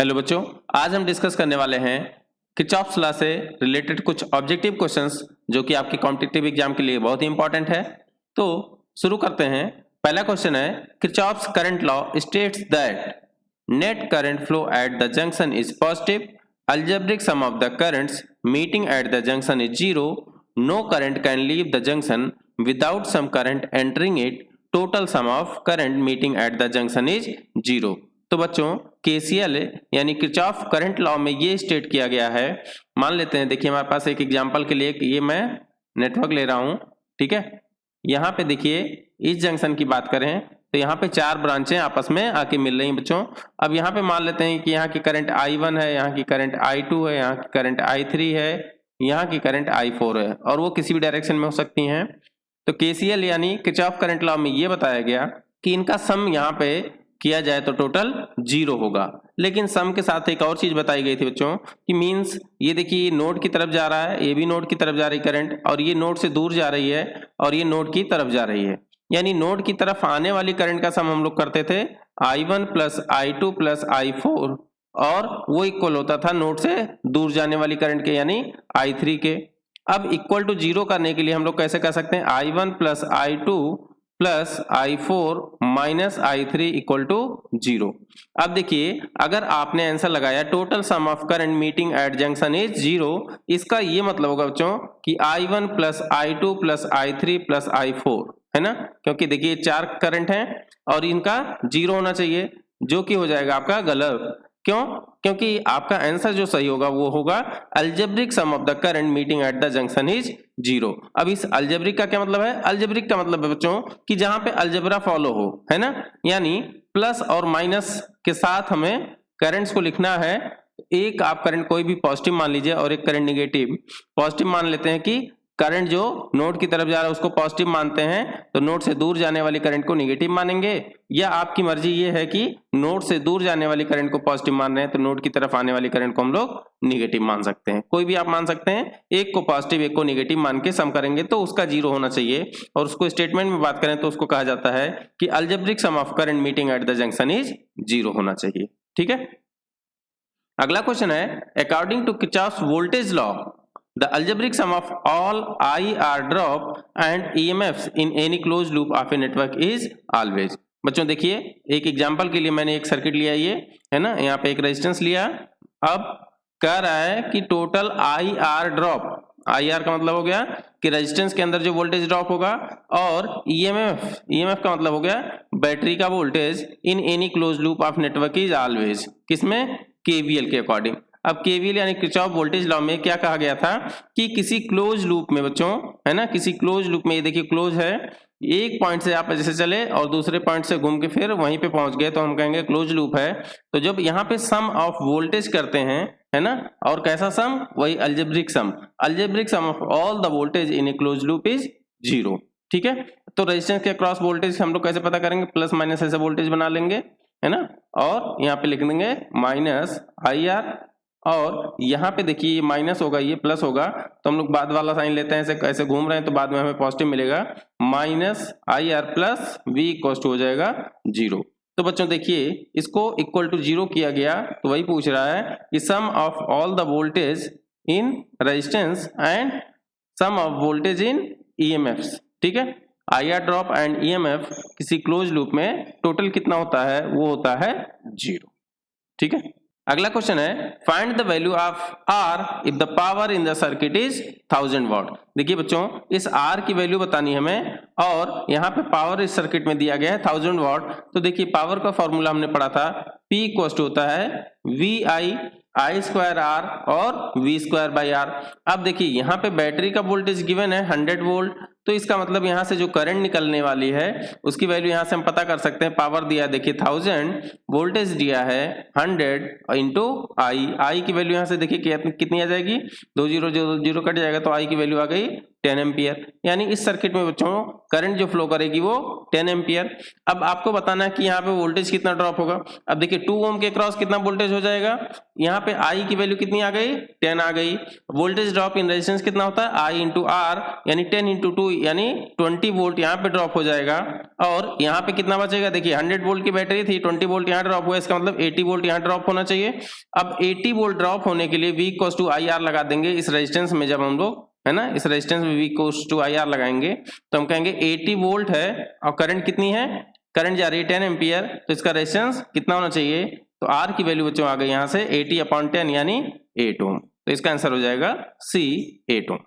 Hello बच्चों, आज हम डिस्कस करने वाले हैं किरचॉफ्स लॉ से रिलेटेड कुछ ऑब्जेक्टिव क्वेश्चंस जो कि आपके कॉम्पिटिटिव एग्जाम के लिए बहुत ही इंपॉर्टेंट है। तो शुरू करते हैं। पहला क्वेश्चन है, Kirchhoff's current law states that net current flow at the junction is positive, algebraic sum of the currents meeting at the junction is zero, no current can leave the junction without some current entering it, total sum of current meeting at the junction is zero. तो बच्चों KCL यानी Kirchhoff current law में ये state किया गया है। मान लेते हैं, देखिए हमारे पास एक एग्जांपल के लिए ये मैं नेटवर्क ले रहा हूं, ठीक है। यहाँ पे देखिए इस जंक्शन की बात करें तो यहाँ पे चार ब्रांचें आपस में आके मिल रही हैं बच्चों। अब यहाँ पे मान लेते हैं कि यहाँ की करंट I1 है, यहाँ की करंट I2 है, यहाँ की करंट I3 है, यहाँ की करंट I4 है और वो किसी भी डायरेक्शन में हो सकती हैं। तो केसीएल यानी किरचॉफ करंट लॉ में ये बताया गया कि इनका सम यहाँ पे किया जाए तो टोटल जीरो होगा। लेकिन सम के साथ एक और चीज बताई गई थी बच्चों कि मींस ये देखिए नोड की तरफ जा रहा है, ये भी नोड की तरफ जा रही करंट और ये नोड से दूर जा रही है और ये नोड की तरफ जा रही है। यानी नोड की तरफ आने वाली करंट का सम हम लोग करते थे I1 plus I2 plus I4 और वो इक्वल होता था नोड से दूर जाने वाली करंट के यानी I3 के। अब इक्वल टू जीरो करने के लिए हम लोग कैसे कर सकते हैं, I1 plus I2 plus I4 minus I3 equal to zero. अब देखिए अगर आपने आंसर लगाया total sum of current meeting at junction is zero, इसका ये मतलब होगा बच्चों कि I1 plus I2 plus I3 plus I4 है ना, क्योंकि देखिए चार करंट हैं और इनका जीरो होना चाहिए, जो कि हो जाएगा आपका गलत। क्यों? क्योंकि आपका आंसर जो सही होगा वो होगा algebraic sum of the current meeting at the junction is zero. अब इस अलजेब्रिक का क्या मतलब है, अलजेब्रिक का मतलब है बच्चों कि जहां पे अलजेब्रा फॉलो हो, है ना। यानी प्लस और माइनस के साथ हमें करंट्स को लिखना है। एक आप करंट कोई भी पॉजिटिव मान लीजिए और एक करंट निगेटिव। पॉजिटिव मान लेते हैं कि करंट जो नोड की तरफ जा रहा है उसको पॉजिटिव मानते हैं, तो नोड से दूर जाने वाली करंट को नेगेटिव मानेंगे, या आपकी मर्जी ये है कि नोड से दूर जाने वाली करंट को पॉजिटिव मान रहे हैं तो नोड की तरफ आने वाली करंट को हम लोग नेगेटिव मान सकते हैं। कोई भी आप मान सकते हैं, एक को पॉजिटिव एक को नेगेटिव मान के सम करेंगे तो उसका जीरो होना चाहिए। और उसको स्टेटमेंट में बात करें तो उसको कहा जाता है कि algebraic sum of current meeting at the junction is zero होना चाहिए, ठीक है। अगला क्वेश्चन है, according to Kirchhoff's voltage law the algebraic sum of all IR drop and EMFs in any closed loop of a network is always। बच्चों देखिए एक example के लिए मैंने एक सर्किट लिया, ये है ना, यहाँ पे एक रेजिस्टेंस लिया। अब कह रहा है कि टोटल IR ड्रॉप, IR का मतलब हो गया कि रेजिस्टेंस के अंदर जो वोल्टेज ड्रॉप होगा, और EMF का मतलब हो गया बैटरी का voltage in any close loop of network is always, किसमें, KVL के अकॉर्डिंग। अब KVL यानी किरचॉफ वोल्टेज लॉ में क्या कहा गया था कि किसी क्लोज लूप में बच्चों, है ना, किसी क्लोज लूप में, ये देखिए क्लोज है, एक पॉइंट से आप जैसे चले और दूसरे पॉइंट से घूम के फिर वहीं पे पहुंच गए तो हम कहेंगे क्लोज लूप है। तो जब यहाँ पे सम ऑफ वोल्टेज करते हैं, है ना, और कैसा सम, वही algebraic sum, algebraic sum of all the voltage in a close loop is zero, ठीक है। तो रेजिस्टेंस के क्रॉस वोल्टेज हम लोग कैसे पता करेंगे, प्लस माइनस ऐसे वोल्टेज बना लेंगे, है ना, और यहाँ पे लिख देंगे माइनस IR, और यहाँ पे देखिए ये माइनस होगा ये प्लस होगा, तो हम लोग बाद वाला साइन लेते हैं, ऐसे कैसे घूम रहे हैं तो बाद में हमें पॉजिटिव मिलेगा, minus IR plus V equal to हो जाएगा जीरो। तो बच्चों देखिए इसको इक्वल टू जीरो किया गया, तो वही पूछ रहा है कि sum of all the voltage in resistance and sum of voltage in EMFs, ठीक है। IR ड्रॉप एंड EMF किसी क्लोज लूप में टोटल कितना होता है, वो होता है जीरो, ठीक है। अगला क्वेश्चन है, find the value of R if the power in the circuit is 1000 वाट। देखिए बच्चों इस R की वैल्यू बतानी हमें, और यहाँ पे पावर इस सर्किट में दिया गया है 1000 वाट। तो देखिए पावर का फॉर्मूला हमने पढ़ा था, P इक्वल टू होता है VI I स्क्वायर R और V स्क्वायर बाई R। अब देखिए यहाँ पे बैटरी का वोल्टेज गिवन है 100 वोल्ट, तो इसका मतलब यहाँ से जो करंट निकलने वाली है उसकी वैल्यू यहाँ से हम पता कर सकते हैं। पावर दिया देखिए 1000, वोल्टेज दिया है 100 इंटू I की वैल्यू यहाँ से देखिए कितनी आ जाएगी, 2 जीरो कट जाएगा तो I की वैल्यू आ गई 10 एम्पियर, यानी इस सर्किट में बच्चों करंट जो फ्लो करेगी वो 10 एम्पियर। अब आपको बताना है कि यहाँ पे वोल्टेज कितना ड्रॉप होगा। अब देखिए 2 ओम के क्रॉस कितना वोल्टेज हो जाएगा, यहाँ पे आई की वैल्यू कितनी आ गई, 10 आ गई। वोल्टेज ड्रॉप इन रेजिस्टेंस कितना होता है, आई इंटू आर, यानी 10 इंटू 2 यानी 20 वोल्ट यहाँ पे ड्रॉप हो जाएगा। और यहाँ पे कितना बचेगा, देखिए 100 वोल्ट की बैटरी थी, 20 वोल्ट यहाँ ड्रॉप हुआ, इसका मतलब 80 वोल्ट यहाँ ड्रॉप होना चाहिए। अब 80 वोल्ट ड्रॉप होने के लिए V equals to I R लगा देंगे इस रेजिस्टेंस में। जब हम लोग है ना इस रेजिस्टेंस में V equals to I R लगाएंगे तो हम कहेंगे 80 वोल्ट है और करंट कितनी है, करंट जा रही है 10 एम्पियर, तो इसका रेजिस्टेंस कितना होना चाहिए, तो R की वैल्यू बच्चों आ गई यहाँ से 80/10 यानी 8 ओम। तो इसका आंसर हो जाएगा C 8 ओम।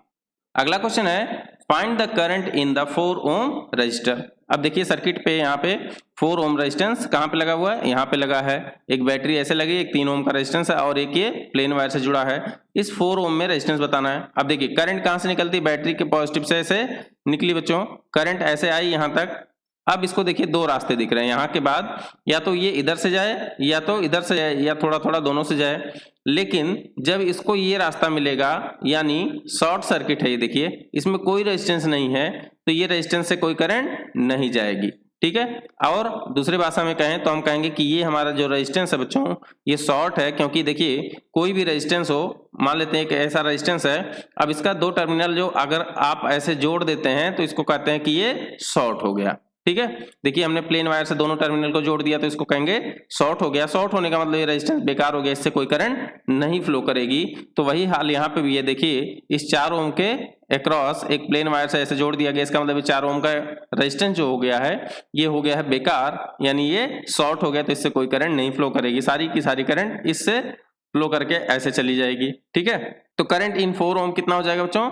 अगला क्वेश्चन है find the current in the 4 ohm resistor. अब देखिए सर्किट पे यहाँ पे 4 ओम रेजिस्टेंस कहाँ पे लगा हुआ है, यहाँ पे लगा है। एक बैटरी ऐसे लगी, एक 3 ओम का रेजिस्टेंस है और एक ये प्लेन वायर से जुड़ा है। इस 4 ओम में रेजिस्टेंस बताना है। अब देखिए करंट कहाँ से निकलती है, बैटरी के पॉजिटिव से ऐसे निकली बच्चों, करंट ऐसे आई यहाँ तक। अब इसको देखिए 2 रास्ते दिख रहे हैं, यहाँ के बाद या तो ये इधर से जाए या तो इधर से जाए या थोड़ा थोड़ा दोनों से जाए। लेकिन जब इसको ये रास्ता मिलेगा यानी शॉर्ट सर्किट है, ये देखिए इसमें कोई रेजिस्टेंस नहीं है, तो ये रेजिस्टेंस से कोई करंट नहीं जाएगी, ठीक है। और दूसरी भाषा में कहें तो हम कहेंगे कि ये हमारा जो रेजिस्टेंस है बच्चों ये शॉर्ट है, क्योंकि देखिए कोई भी रेजिस्टेंस हो, मान लेते हैं कि ऐसा रेजिस्टेंस है, अब इसका 2 टर्मिनल जो अगर आप ऐसे जोड़ देते हैं तो इसको कहते हैं कि ये शॉर्ट हो गया, ठीक है। देखिए हमने प्लेन वायर से दोनों टर्मिनल को जोड़ दिया तो इसको कहेंगे शॉर्ट हो गया। शॉर्ट होने का मतलब ये रेजिस्टेंस बेकार हो गया, इससे कोई करंट नहीं फ्लो करेगी। तो वही हाल यहाँ पे भी है, देखिए इस 4 ओम के अक्रॉस एक प्लेन वायर से ऐसे जोड़ दिया गया, इसका मतलब 4 ओम का रेजिस्टेंस जो हो गया है ये हो गया है बेकार, यानी ये शॉर्ट हो गया, तो इससे कोई करंट नहीं फ्लो करेगी, सारी की सारी करंट इससे फ्लो करके ऐसे चली जाएगी, ठीक है। तो करंट इन 4 ओम कितना हो जाएगा बच्चों,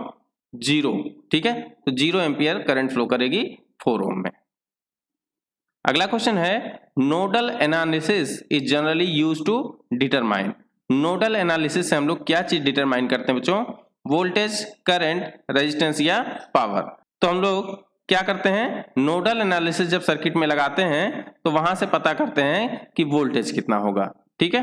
0, ठीक है। तो 0 एम्पियर करंट फ्लो करेगी 4 ओम में। अगला क्वेश्चन है nodal analysis is generally used to determine. Nodal analysis से हम लोग क्या चीज डिटरमाइन करते हैं बच्चों, वोल्टेज, करंट, रेजिस्टेंस या पावर। तो हम लोग क्या करते हैं, नोडल एनालिसिस जब सर्किट में लगाते हैं तो वहां से पता करते हैं कि वोल्टेज कितना होगा, ठीक है।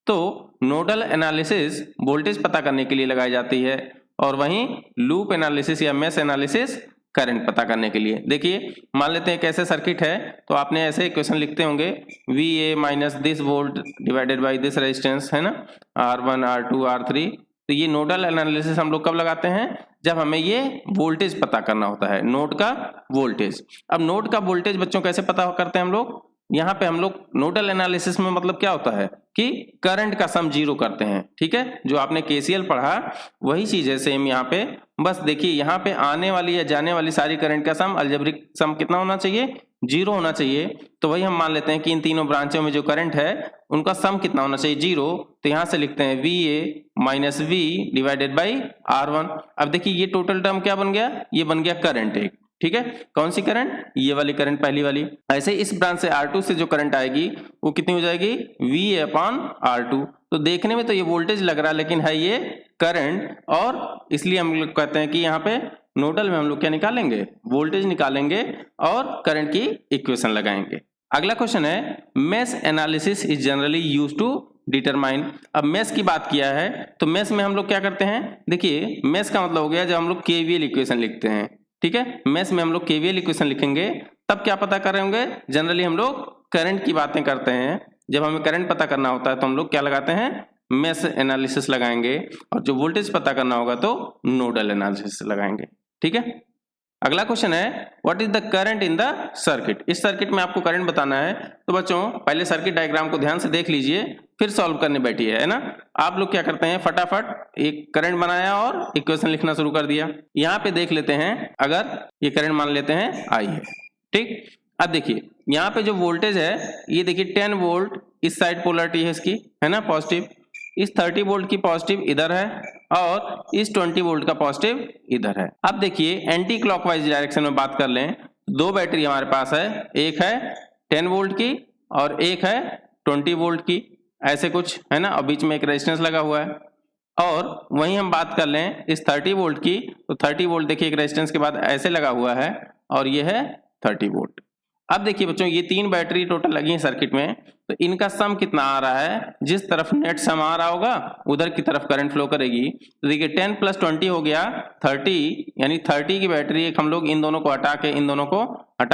तो नोडल एनालिसिस वोल्टेज पता करने के लिए लगाई जाती है और वहीं लूप एनालिसिस या मेश एनालिसिस करंट पता करने के लिए। देखिए मान लेते हैं कैसे सर्किट है, तो आपने ऐसे इक्वेशन लिखते होंगे VA minus this volt divided by this resistance, है ना, R1 R2 R3। तो ये नोडल एनालिसिस हम लोग कब लगाते हैं, जब हमें ये वोल्टेज पता करना होता है, नोड का वोल्टेज। अब नोड का वोल्टेज बच्चों कैसे पता करते हैं हम लोग, यहाँ पे हम लोग नोडल एनालिसिस में मतलब क्या होता है कि करंट का सम 0 करते हैं, ठीक है। जो आपने KCL पढ़ा वही चीज है सेम यहाँ पे, बस देखिए यहाँ पे आने वाली या जाने वाली सारी करंट का सम, अलजेब्रिक सम कितना होना चाहिए, 0 होना चाहिए। तो वही हम मान लेते हैं कि इन तीनों ब्रांचों में जो करंट है उनका सम कितना होना चाहिए, 0। तो यहाँ से लिखते हैं VA minus V divided by R1। अब देखिए ये टोटल टर्म क्या बन गया, ये बन गया करंट एक, ठीक है। कौन सी करंट, ये वाली करंट, पहली वाली। ऐसे इस ब्रांच से R2 से जो करंट आएगी वो कितनी हो जाएगी, VA/R2। तो देखने में तो ये वोल्टेज लग रहा है लेकिन है ये करंट, और इसलिए हम लोग कहते हैं कि यहाँ पे नोडल में हम लोग क्या निकालेंगे, वोल्टेज निकालेंगे और करंट की इक्वेशन लगाएंगे। अगला क्वेश्चन है mesh analysis is generally used to determine. अब मेश की बात किया है तो मेश में हम लोग क्या करते हैं, देखिए मेश का मतलब हो गया जब हम लोग KVL इक्वेशन लिखते हैं, ठीक है। मेश में हम लोग KVL इक्वेशन लिखेंगे तब क्या पता कर रहे होंगे, जनरली हम लोग करंट की बातें करते हैं। जब हमें करंट पता करना होता है तो हम लोग क्या लगाते हैं, मेश एनालिसिस लगाएंगे, और जो वोल्टेज पता करना होगा तो नोडल एनालिसिस लगाएंगे, ठीक है। अगला क्वेश्चन है what is the current in the circuit. इस सर्किट में आपको करंट बताना है, तो बच्चों पहले सर्किट डायग्राम को ध्यान से देख लीजिए फिर सॉल्व करने बैठिए, है ना। आप लोग क्या करते हैं, फटाफट एक करंट बनाया और इक्वेशन लिखना शुरू कर दिया। यहाँ पे देख लेते हैं, अगर ये करंट मान लेते हैं I है, ठीक। अब देखिए यहाँ पे जो वोल्टेज है ये देखिए 10 वोल्ट इस साइड पोलरिटी है इसकी, है ना, पॉजिटिव। इस 30 वोल्ट की पॉजिटिव इधर है और इस 20 वोल्ट का पॉजिटिव इधर है। अब देखिए एंटी क्लॉकवाइज डायरेक्शन में बात कर लें, 2 बैटरी हमारे पास है, एक है 10 वोल्ट की और एक है 20 वोल्ट की, ऐसे कुछ, है ना, और बीच में एक रेजिस्टेंस लगा हुआ है। और वहीं हम बात कर लें इस 30 वोल्ट की, तो 30 वोल्ट देखिए एक रेजिस्टेंस के बाद ऐसे लगा हुआ है और ये है 30 वोल्ट। अब देखिए बच्चों, ये 3 बैटरी टोटल लगी है सर्किट में, तो इनका सम कितना आ रहा है, जिस तरफ नेट सम आ रहा होगा उधर की तरफ करंट फ्लो करेगी। तो देखिए 10 + 20 हो गया 30, यानी 30 की बैटरी एक हम लोग इन दोनों को हटा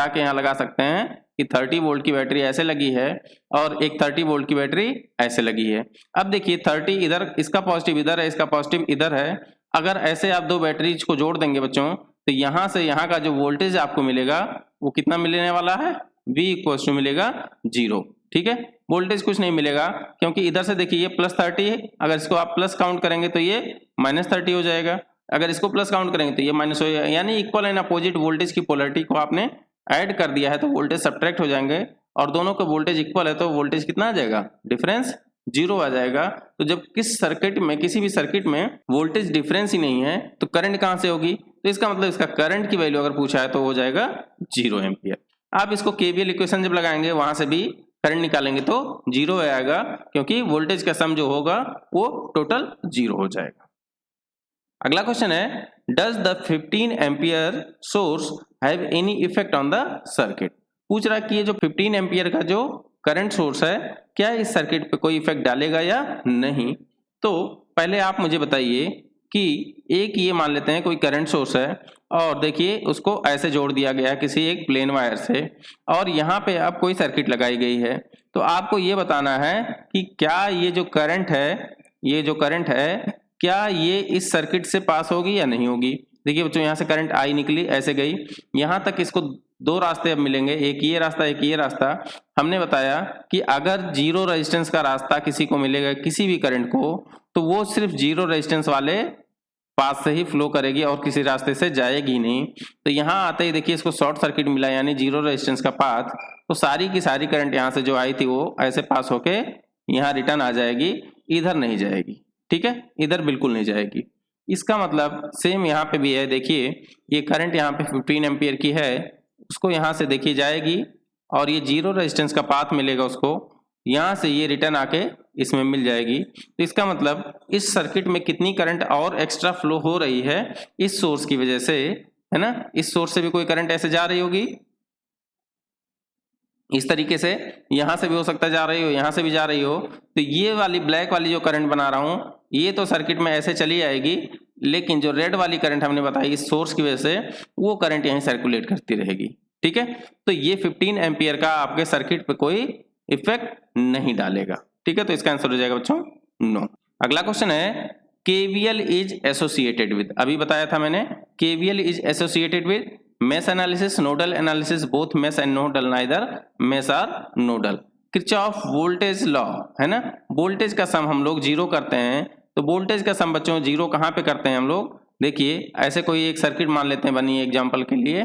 के यहाँ लगा सकते हैं कि 30 वोल्ट की बैटरी ऐसे लगी है और एक 30 वोल्ट की बैटरी ऐसे लगी है। अब देखिए 30 इधर, इसका पॉजिटिव इधर है, इसका पॉजिटिव इधर है। अगर ऐसे आप 2 बैटरीज को जोड़ देंगे बच्चों, तो यहाँ से यहाँ का जो वोल्टेज आपको मिलेगा वो कितना मिलने वाला है, V मिलेगा 0। ठीक है, वोल्टेज कुछ नहीं मिलेगा, क्योंकि इधर से देखिए ये +30 है, अगर इसको आप प्लस काउंट करेंगे तो ये -30 हो जाएगा, अगर इसको प्लस काउंट करेंगे तो ये माइनस हो जाएगा। यानी इक्वल एंड अपोजिट वोल्टेज की पोलरिटी को आपने ऐड कर दिया है, तो वोल्टेज सब्ट्रैक्ट हो जाएंगे और दोनों का वोल्टेज इक्वल है, तो वोल्टेज कितना आ जाएगा, डिफरेंस 0 आ जाएगा। तो जब किसी भी सर्किट में वोल्टेज डिफरेंस ही नहीं है तो करंट कहां से होगी, तो इसका मतलब इसका करंट की वैल्यू अगर पूछा है तो हो जाएगा 0 एम्पियर। आप इसको केवीएल इक्वेशन जब लगाएंगे वहां से भी करंट निकालेंगे तो 0 आएगा, क्योंकि वोल्टेज का सम जो होगा वो टोटल 0 हो जाएगा। अगला क्वेश्चन है, does the 15 ampere source have any effect on the circuit. पूछ रहा है कि ये जो 15 एम्पियर का जो करंट सोर्स है क्या इस सर्किट पे कोई इफेक्ट डालेगा या नहीं। तो पहले आप मुझे बताइए कि एक ये मान लेते हैं कोई करंट सोर्स है और देखिए उसको ऐसे जोड़ दिया गया किसी एक प्लेन वायर से, और यहाँ पे अब कोई सर्किट लगाई गई है। तो आपको ये बताना है कि क्या ये जो करंट है क्या ये इस सर्किट से पास होगी या नहीं होगी। देखिए बच्चों, यहाँ से करंट आई निकली, ऐसे गई, यहाँ तक इसको 2 रास्ते अब मिलेंगे, एक ये रास्ता एक ये रास्ता। हमने बताया कि अगर 0 रेजिस्टेंस का रास्ता किसी को मिलेगा किसी भी करंट को, तो वो सिर्फ 0 रेजिस्टेंस वाले पास से ही फ्लो करेगी और किसी रास्ते से जाएगी नहीं। तो यहाँ आते ही देखिए इसको शॉर्ट सर्किट मिला, यानी 0 रेजिस्टेंस का पाथ, तो सारी की सारी करंट यहाँ से जो आई थी वो ऐसे पास होके यहाँ रिटर्न आ जाएगी, इधर नहीं जाएगी। ठीक है, इधर बिल्कुल नहीं जाएगी। इसका मतलब सेम यहाँ पे भी है, देखिए ये करंट यहाँ पे 15 एम्पियर की है, उसको यहाँ से देखिए जाएगी और ये 0 रेजिस्टेंस का पाथ मिलेगा उसको, यहाँ से ये रिटर्न आके इसमें मिल जाएगी। तो इसका मतलब इस सर्किट में कितनी करंट और एक्स्ट्रा फ्लो हो रही है इस सोर्स की वजह से, है ना। इस सोर्स से भी कोई करंट ऐसे जा रही होगी, इस तरीके से यहां से भी हो सकता है जा रही हो, यहां से भी जा रही हो। तो ये वाली ब्लैक वाली जो करंट बना रहा हूं ये तो सर्किट में ऐसे चली आएगी, लेकिन जो रेड वाली करंट हमने बताई इस सोर्स की वजह से, वो करंट यहीं सर्कुलेट करती रहेगी। ठीक है, तो ये 15 एम्पियर का आपके सर्किट पे कोई इफेक्ट नहीं डालेगा। ठीक है, तो इसका आंसर हो जाएगा बच्चों नो। अगला क्वेश्चन है, केवीएल इज एसोसिएटेड विद, अभी बताया था मैंने, KVL is associated with mesh analysis, nodal analysis, both mesh and nodal, neither mesh or nodal. Kirchhoff voltage law, है ना, वोल्टेज का सम हम लोग 0 करते हैं। तो वोल्टेज का सम बच्चों 0 कहाँ पे करते हैं हम लोग, देखिए ऐसे कोई एक सर्किट मान लेते हैं बनी एग्जांपल के लिए,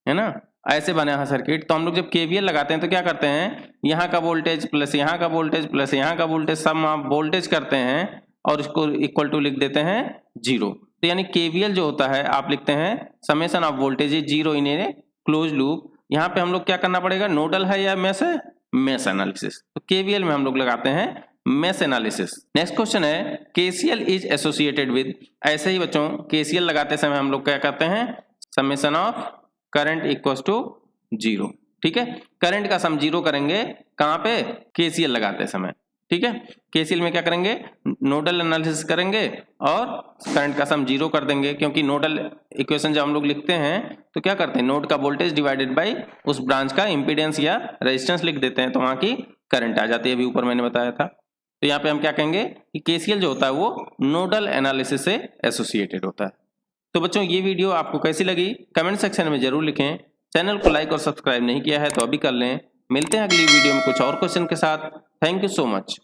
है ना, ऐसे बना है सर्किट। तो हम लोग जब केवीएल लगाते हैं तो क्या करते हैं, यहाँ का वोल्टेज प्लस यहाँ का वोल्टेज प्लस यहाँ का वोल्टेज, सम आप वोल्टेज करते हैं और इसको इक्वल टू लिख देते हैं 0। तो यानी केवीएल जो होता है आप लिखते हैं summation of voltage 0 in a close loop. यहाँ पे हम लोग क्या करना पड़ेगा, नोडल है या मेश है, मेश एनालिसिस। तो केवीएल में हम लोग लगाते हैं मेश एनालिसिस। नेक्स्ट क्वेश्चन है, केसीएल इज एसोसिएटेड विद, ऐसे ही बच्चों केसीएल लगाते समय हम लोग क्या करते हैं, summation of current equals to 0। ठीक है, करंट का सम 0 करेंगे कहाँ पे, केसीएल लगाते समय। ठीक है, केसीएल में क्या करेंगे, नोडल एनालिसिस करेंगे और करंट का सम 0 कर देंगे, क्योंकि नोडल इक्वेशन जब हम लोग लिखते हैं तो क्या करते हैं, नोड का वोल्टेज डिवाइडेड बाय उस ब्रांच का इंपीडेंस या रेजिस्टेंस लिख देते हैं, तो वहां की करंट आ जाती है, अभी ऊपर मैंने बताया था। तो यहाँ पे हम क्या कहेंगे कि केसीएल जो होता है वो नोडल एनालिसिस से एसोसिएटेड होता है। तो बच्चों ये वीडियो आपको कैसी लगी कमेंट सेक्शन में जरूर लिखें। चैनल को लाइक और सब्सक्राइब नहीं किया है तो अभी कर लें। मिलते हैं अगली वीडियो में कुछ और क्वेश्चन के साथ। Thank you so much.